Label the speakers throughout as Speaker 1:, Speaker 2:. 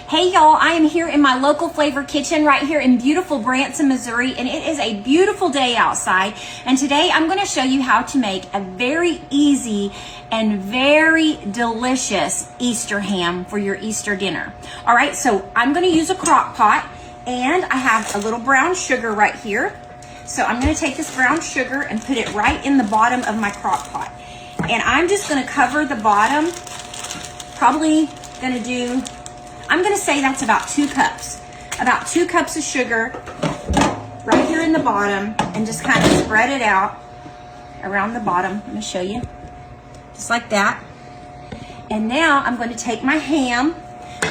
Speaker 1: Hey y'all, I am here in my local flavor kitchen right here in beautiful Branson, Missouri, and it is a beautiful day outside. And today I'm going to show you how to make a very easy and very delicious Easter ham for your Easter dinner. All right, so I'm going to use a crock pot, and I have a little brown sugar right here. So I'm going to take this brown sugar and put it right in the bottom of my crock pot. And I'm just going to cover the bottom, probably going to do, I'm going to say that's about 2 cups. About 2 cups of sugar right here in the bottom, and just kind of spread it out around the bottom. Let me show you. Just like that. And now I'm going to take my ham,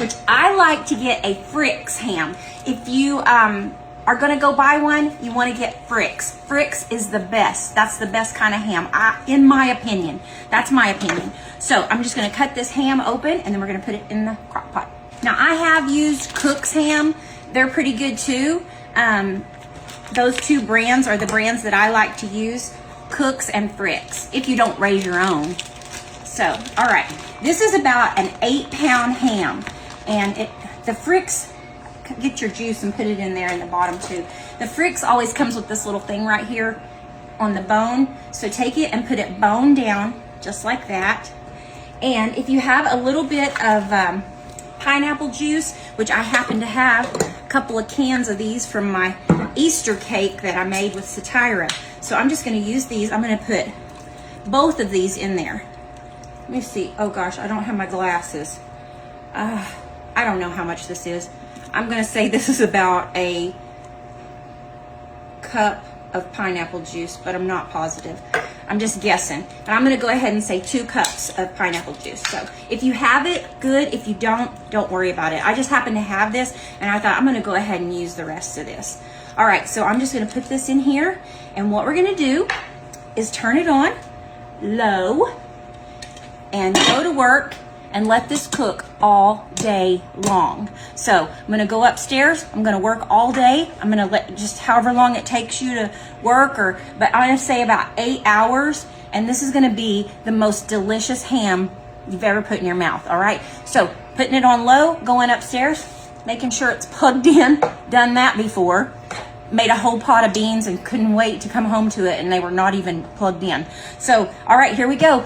Speaker 1: which I like to get a Frick's ham. If you are going to go buy one, you want to get Frick's. Frick's is the best. That's the best kind of ham, in my opinion. That's my opinion. So I'm just going to cut this ham open, and then we're going to put it in the crock pot. Now, I have used Cook's ham. They're pretty good too. Those 2 brands are the brands that I like to use, Cook's and Frick's, if you don't raise your own. So, all right. This is about an 8-pound ham. And the Frick's, get your juice and put it in there in the bottom too. The Frick's always comes with this little thing right here on the bone. So take it and put it bone down, just like that. And if you have a little bit of pineapple juice, which I happen to have a couple of cans of these from my Easter cake that I made with Satira. So I'm just going to use these. I'm going to put both of these in there. Let me see. Oh gosh, I don't have my glasses. I don't know how much this is. I'm going to say this is about a cup of pineapple juice, but I'm not positive. I'm just guessing. But I'm going to go ahead and say 2 cups of pineapple juice. So if you have it, good. If you don't worry about it. I just happen to have this, and I thought I'm going to go ahead and use the rest of this. All right, so I'm just going to put this in here, and what we're going to do is turn it on low and go to work and let this cook all day long. So I'm going to go upstairs. I'm going to work all day. I'm going to let just however long it takes you to work, but I'm going to say about 8 hours. And this is going to be the most delicious ham you've ever put in your mouth. All right. So putting it on low, going upstairs, making sure it's plugged in. Done that before. Made a whole pot of beans and couldn't wait to come home to it, and they were not even plugged in. So, all right, here we go.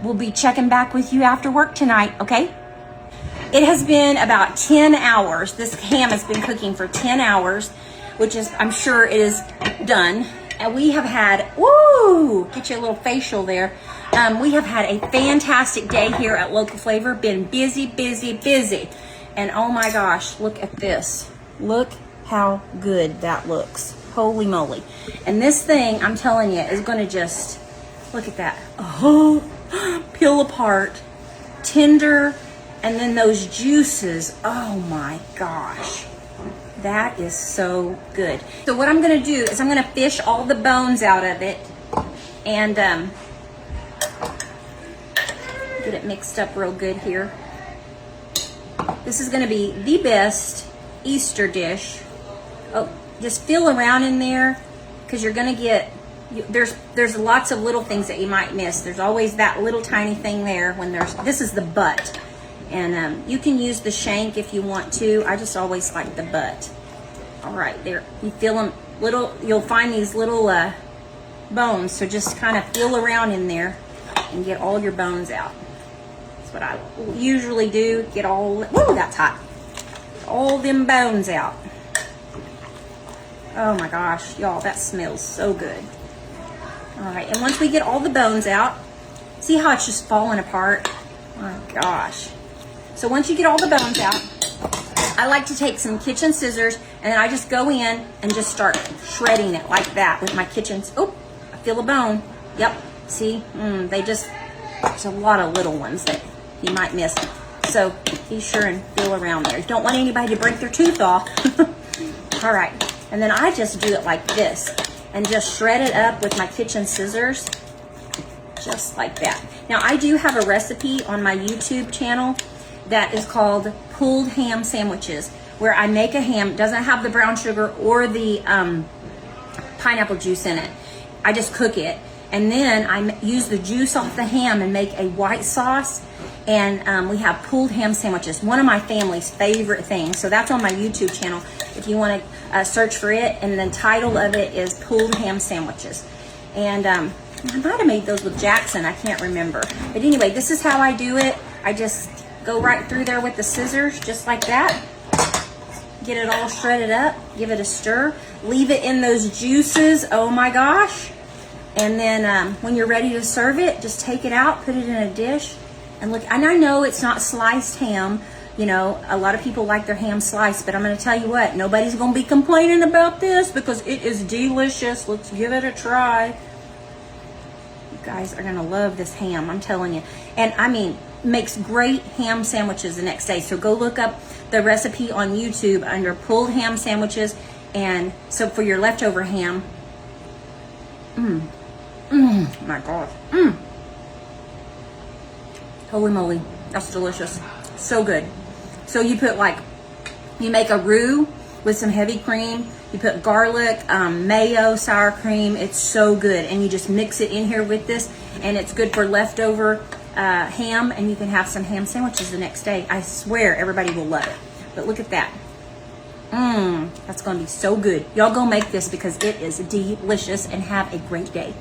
Speaker 1: We'll be checking back with you after work tonight, okay? It has been about 10 hours. This ham has been cooking for 10 hours, which is, I'm sure it is done. And we have had, woo, get you a little facial there. We have had a fantastic day here at Local Flavor. Been busy, busy, busy. And oh my gosh, look at this. Look how good that looks. Holy moly. And this thing, I'm telling you, is going to just, look at that. Oh, peel apart. Tender. And then those juices. Oh my gosh. That is so good. So what I'm going to do is I'm going to fish all the bones out of it. And get it mixed up real good here. This is going to be the best Easter dish. Oh, just feel around in there, because you're going to get, there's lots of little things that you might miss. There's always that little tiny thing there when this is the butt. And you can use the shank if you want to. I just always like the butt. All right, there, you feel them little, you'll find these little bones. So just kind of feel around in there and get all your bones out. That's what I usually do. Get all, whoa, that's hot. All them bones out. Oh my gosh, y'all, that smells so good. All right, and once we get all the bones out, see how it's just falling apart? Oh my gosh. So once you get all the bones out, I like to take some kitchen scissors, and then I just go in and just start shredding it like that with my kitchen. Oh, I feel a bone. Yep, see, there's a lot of little ones that you might miss. So be sure and feel around there. Don't want anybody to break their tooth off. All right. And then I just do it like this and just shred it up with my kitchen scissors, just like that. Now, I do have a recipe on my YouTube channel that is called Pulled Ham Sandwiches, where I make a ham. It doesn't have the brown sugar or the pineapple juice in it. I just cook it. And then I use the juice off the ham and make a white sauce. And we have pulled ham sandwiches, one of my family's favorite things. So that's on my YouTube channel if you want to search for it. And the title of it is pulled ham sandwiches. And I might have made those with Jackson, I can't remember. But anyway, this is how I do it. I just go right through there with the scissors, just like that. Get it all shredded up, give it a stir, leave it in those juices, oh my gosh. And then when you're ready to serve it, just take it out, put it in a dish, and look. And I know it's not sliced ham, you know, a lot of people like their ham sliced, but I'm gonna tell you what, nobody's gonna be complaining about this because it is delicious. Let's give it a try. You guys are gonna love this ham, I'm telling you. And I mean, makes great ham sandwiches the next day. So go look up the recipe on YouTube under pulled ham sandwiches. And so for your leftover ham, my God, holy moly, that's delicious, so good. So you put you make a roux with some heavy cream, you put garlic, mayo, sour cream, it's so good. And you just mix it in here with this, and it's good for leftover ham, and you can have some ham sandwiches the next day. I swear everybody will love it. But look at that. That's gonna be so good. Y'all go make this because it is delicious, and have a great day.